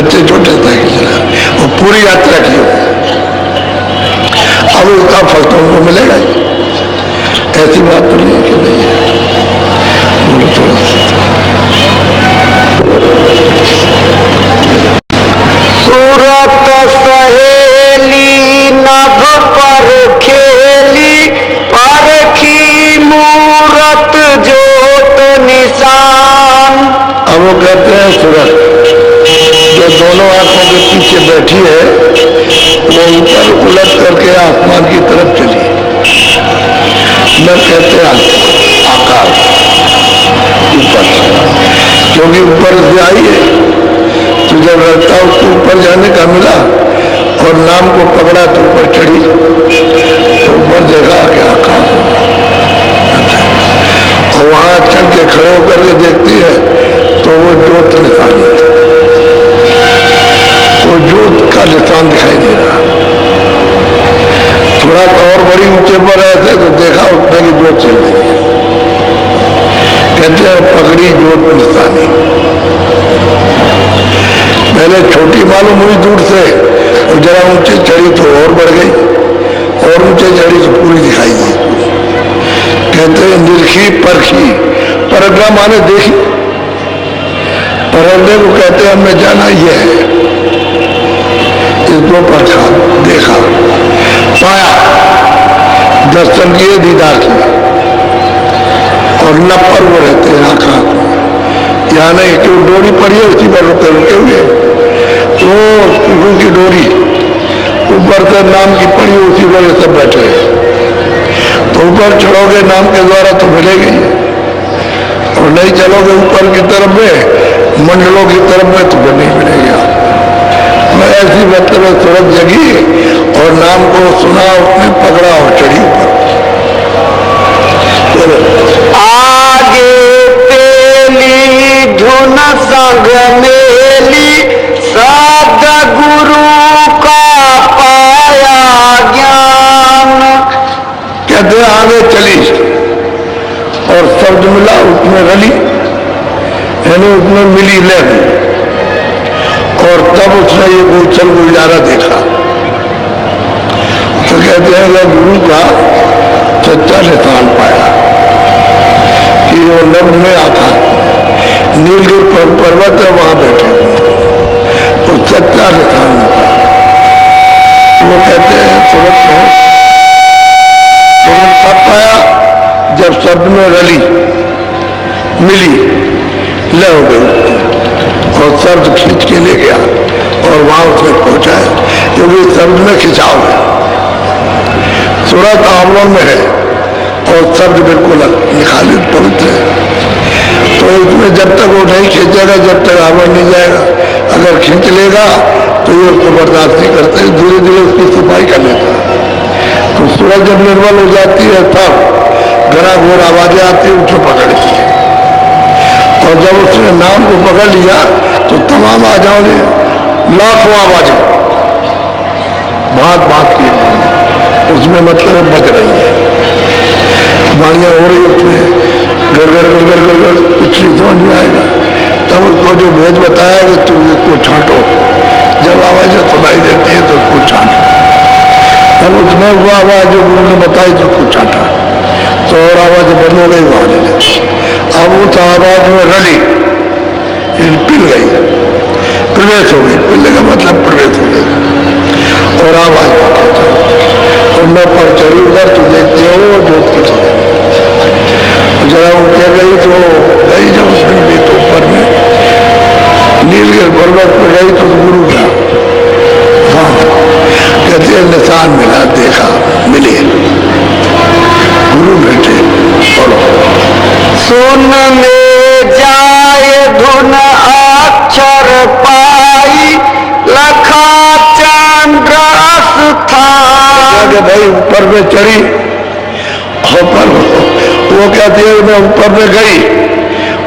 बच्चे छोटे साइकिल चला और पूरी यात्रा की हो, अब उसका फल तो उनको मिलेगा ही। ऐसी बात तो नहीं है कि नहीं है। बोलो थोड़ा सूरत सहेली नभ पर खेली, परखी मूरत जोत निशान। अब वो कहते हैं सूरत जो दोनों आंखों के पीछे बैठी है, वो ऊपर उलट करके आसमान की तरफ चली। न कहते आकाश ऊपर, क्योंकि ऊपर से आई है तो जब लगता उसको ऊपर जाने का मिला और नाम को पकड़ा तो ऊपर चढ़ी, तो ऊपर देखा कि आकाश, और वहां चढ़ के खड़े होकर के देखती है तो वो जोत निशानी, वो जोत का निशान दिखाई दे रहा। थोड़ा और बड़ी ऊंचे पर रहे थे तो देखा उठने की जोत चल रही है। कहते हैं पकड़ी जोत निशानी। पहले छोटी मालूम हुई दूर से, और जरा ऊंचे चढ़ी तो और बढ़ गई, और ऊंचे चढ़ी तो पूरी दिखाई दी। कहते हैं निरखी परखी, परखना माने देखी, परखने को कहते हैं हमने जाना ये है, इसको परखा, देखा, पाया, दर्शन किए, दीदार किए। और न पर वो रहते हैं आकाश में, यहाँ नहीं कि डोरी पड़ी है उसी पर रुके रुके हुए, वो उनकी डोरी ऊपर से नाम की पड़ी उसी पर ये सब बैठे हैं। तो ऊपर चढ़ोगे नाम के द्वारा तो मिलेगी, और नहीं चलोगे ऊपर की तरफ में, मंडलों की तरफ में, तो फिर नहीं मिलेगा। ऐसी मतलब सूरत जगी और नाम को सुना, उसने पकड़ा और चढ़ी ऊपर। आगे तेली धुन संग मेली, सद्गुरु का पाया ज्ञान। कहते आगे चली और शब्द मिला, उसमें रली, यानी उसमें मिली लहर, और तब उसने ये गोचर गुजारा देखा। तो कहते हैं कि गुरु का सच्चा निशान पाया कि वो नभ में आता, नीलगिरी पर्वत है वहां बैठे, तो सच्चा निशान पाया। वो कहते हैं सूरत में कब पाया, जब शब्द में रली, मिली, लय हो गई, और शब्द खींच के ले गया और वहां उसने पहुंचाया, क्योंकि शब्द में खिंचाव है। सूरत आमलों में है और शब्द बिल्कुल निखालित पवित्र है। तो इसमें जब तक वो नहीं खींचेगा, जब तक आवरण नहीं जाएगा। अगर खींच लेगा तो ये उसको बर्दाश्त नहीं करते, धीरे धीरे उसकी सफाई कर लेता है। तो सूरत जब निर्मल हो जाती है तब घना घोर आवाजें आती है, उसको पकड़ती है। और जब उसने नाम को पकड़ लिया तो तमाम आवाजें ने, लाखों आवाजें बात बात की उसमें मतलब बज रही है, वाणियां हो रही उसमें, गड़गड़ गड़गड़ गड़गड़, कुछ नहीं समझ में आएगा। तब उसको जो भेद बताया कि तुम इसको छांटो, जब आवाजें सुनाई देती है तो उसको छांटो। तब उसमें वो आवाज जो गुरु ने बताई तो उसको छांटा, तो और आवाज बंद हो गई, वहां ले। अब उस आवाज में रली, पिल गई, प्रवेश हो गई, पिलने का मतलब प्रवेश हो गई, और आवाज और न पर चढ़ी उधर तो देखते हो जोत की चले, जरा उठे गई तो गई, जब उसने भी तो ऊपर में नीलगिरी पर्वत पर गई तो गुरु का, हाँ कहते हैं निशान मिला, देखा, मिले गुरु बेटे। सुन में जाए धुन अक्षर पाई, लखा चंद्र स्थान। भाई ऊपर में चढ़ी, ऊपर वो कहती है मैं ऊपर में गई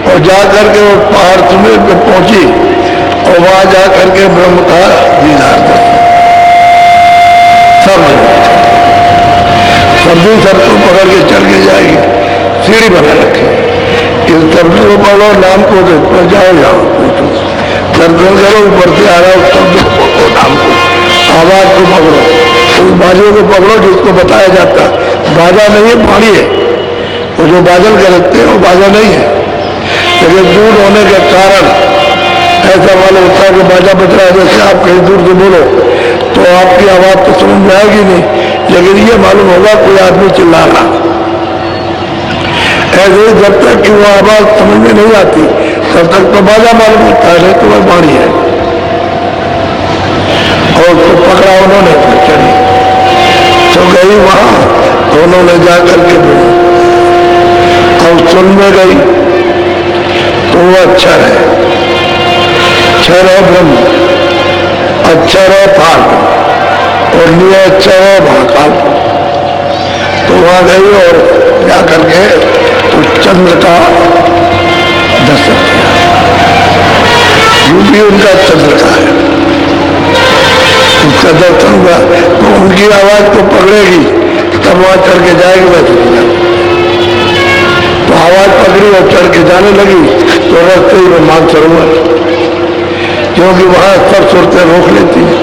और जाकर के वो पहाड़ सुमेर पे पहुंची, और वहां जाकर के ब्रह्म का दीदार सब सबको पकड़ के चढ़ के जाएगी, सीढ़ी बना रखे, इस शब्द को पढ़ो, नाम को देखो, जाओ जाओ पूछो, सर्कल करो, ऊपर से आ रहा है उस शब्द को पकड़ो, नाम को, आवाज को पकड़ो, उस बाजे को पकड़ो जिसको बताया जाता है। बाजा नहीं है, वाणी है। वो जो बादल करते हैं वो बाजा नहीं है, लेकिन दूर होने के कारण ऐसा मालूम होता है कि बाजा बज रहा है। जैसे आप कहीं दूर से बोलो तो आपकी आवाज तो समझ में आएगी नहीं, लेकिन ये मालूम होगा कोई आदमी चिल्ला रहा। ऐसे ही जब तक कि वो आवाज समझ में नहीं आती तब तक तो बाजा मालूम होता है, नहीं तो वह वाणी है। और उसको पकड़ा उन्होंने, चढ़ी तो गई वहां, उन्होंने जाकर के बोला और सुन में गई तो वो अक्षर है, क्षर है ब्रह्म, अक्षर है पाठ और निय अक्षर है महाकाल। तो वहां गई और जाकर के तो चंद्र का दर्शन किया। भी उनका चंद्र का है, उसका दर्शन हुआ तो उनकी आवाज को पकड़ेगी तब वहां चढ़ के जाएगी। वैसे तो आवाज पकड़ी और चढ़ के जाने लगी तो रास्ते ही में मानसरोवर, क्योंकि वहां सब सूरतें रोक लेती हैं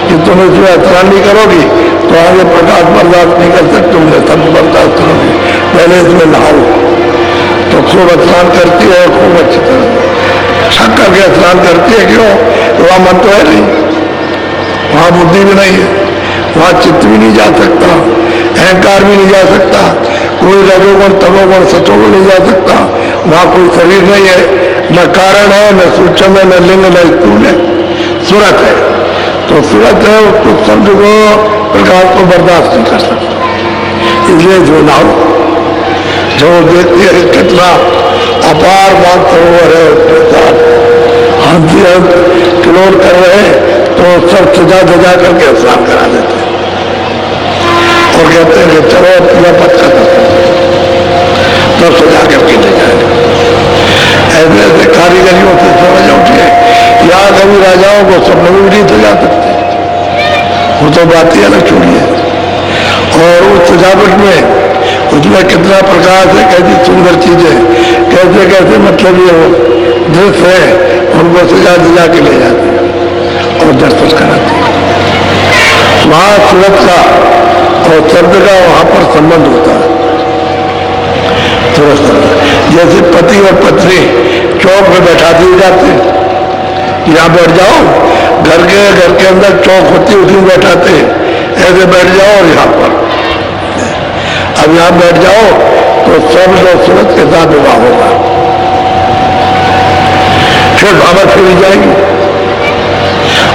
कि तुम इसमें स्नान नहीं करोगी तो आगे प्रकाश बर्दाश्त नहीं कर सकते, तुमने सब बर्दाश्त करोगे, पहले इसमें नहाओ। तो खूब स्नान करती है, खूब अच्छी तरह छक करके स्नान करती है। क्यों? वहां मन तो है नहीं, वहां बुद्धि भी नहीं है, वहां चित्त भी नहीं जा सकता, अहंकार भी नहीं जा सकता, कोई रजोगुण तमोगुण सतोगुण नहीं जा सकता, वहां कोई शरीर नहीं है, न कारण है, न सूक्ष्म है, न लिंग, न स्थूल है, सूरत है। तो सूरत है, उसको शब्द को प्रकाश को बर्दाश्त नहीं कर सकता। इसलिए जो नाव जो देखती है कितना अपार मानसरोवर है, उसके साथ हाथी किलोड़ कर रहे तो सब सजा सजा करके स्नान करा देते हैं और कहते हैं कि चलो पूरा पद का तब सजा करके ले जाएंगे। ऐसे ऐसे कारीगरियों से समझ उठिए, यहाँ कभी राजाओं को सब लोग नहीं सजा सकते, वो तो बात ही अलग छोड़िए। और उस सजावट में उसमें कितना प्रकाश है, कैसी सुंदर चीजें, कैसे कैसे मतलब ये दृश्य है, उनको सजा सजा के ले जाते हैं और दर्शन कराते हैं। वहां सूरत का और शब्द का वहां पर संबंध होता है। जैसे पति और पत्नी चौक में बैठा दिए जाते हैं, यहाँ बैठ जाओ, घर के अंदर चौक होती है उसमें बैठाते हैं, ऐसे बैठ जाओ और यहाँ पर अब यहाँ बैठ जाओ तो सब लोग सूरत के साथ विवाह होगा। फिर भावत फेरी जाएगी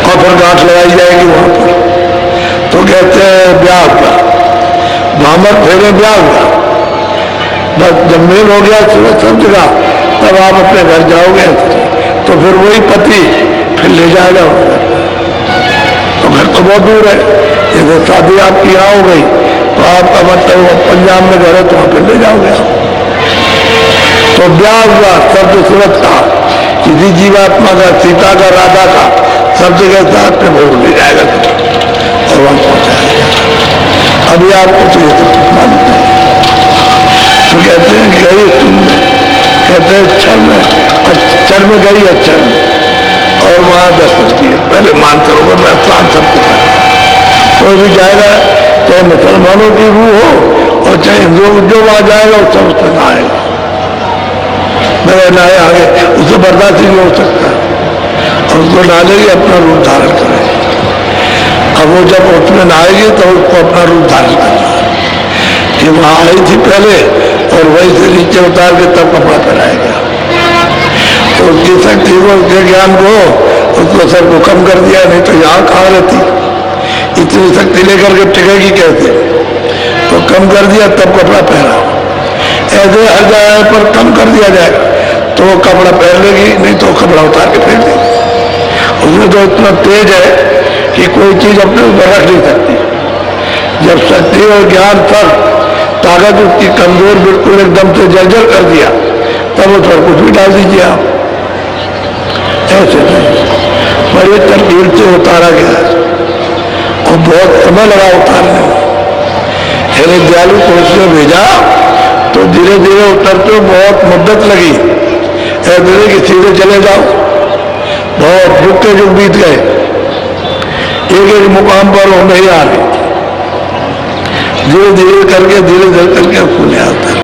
और फिर गांठ लगाई जाएगी वहां पर, तो कहते हैं ब्याह हुआ, भावत फेरे ब्याह हुआ। बस जब मेल हो गया सूरत सब जगह तब आप अपने घर जाओगे, तो फिर वही पति फिर ले जाएगा तो घर तो बहुत दूर है। जैसे शादी आपकी यहाँ हो गई तो आपका मतलब पंजाब में घर है तो वहां पर ले जाओगे आप। तो ब्याह हुआ शब्द सूरत का, किसी जीवात्मा का, सीता का, राधा का, सब जगह साथ में भोग ले जाएगा और वहां पहुंचाएगा। अभी आपको तो ये सब मालूम नहीं। तो कहते हैं गई तुम, कहते हैं अक्षर में गई, अक्षर में, और वहां दर्शन किए। पहले मानसरोवर में स्नान सब कुछ है, कोई भी जाएगा चाहे मुसलमानों की रूह हो और चाहे हिंदुओं जो वहां जाएगा उससे उससे नहाएगा, मेरे नहाए आगे उसे बर्दाश्त ही नहीं हो सकता और उसको नहाने की अपना रूप धारण करेगी। अब वो जब उसमें नहाएगी तो उसको अपना रूप धारण करना है कि वहां आई थी पहले और वही से नीचे उतार के तब कपड़ा पहनाएगा। तो उसकी शक्ति को, उसके ज्ञान को, उसको सबको कम कर दिया, नहीं तो यहाँ कहाँ रहती, इतनी शक्ति लेकर के टिकेगी कैसे, तो कम कर दिया तब कपड़ा पहना। ऐसे हर जगह पर कम कर दिया जाएगा तो वो कपड़ा पहन लेगी, नहीं तो कपड़ा उतार के फेंक देगी। उसमें तो इतना तेज है कि कोई चीज अपने ऊपर रख नहीं सकती। जब शक्ति और ज्ञान पर ताकत उसकी कमजोर बिल्कुल एकदम से जर्जर कर दिया तब उस पर कुछ भी डाल दीजिए आप, ऐसे नहीं। बड़े तरकीब से उतारा गया और बहुत समय लगा उतारने में। यानी दयालु को उसने भेजा तो धीरे धीरे उतरते बहुत मुद्दत लगी। ऐसे कि सीधे चले जाओ, बहुत युग के युग बीत गए, एक एक मुकाम पर वो नहीं आ रही, धीरे धीरे करके फूले आता है।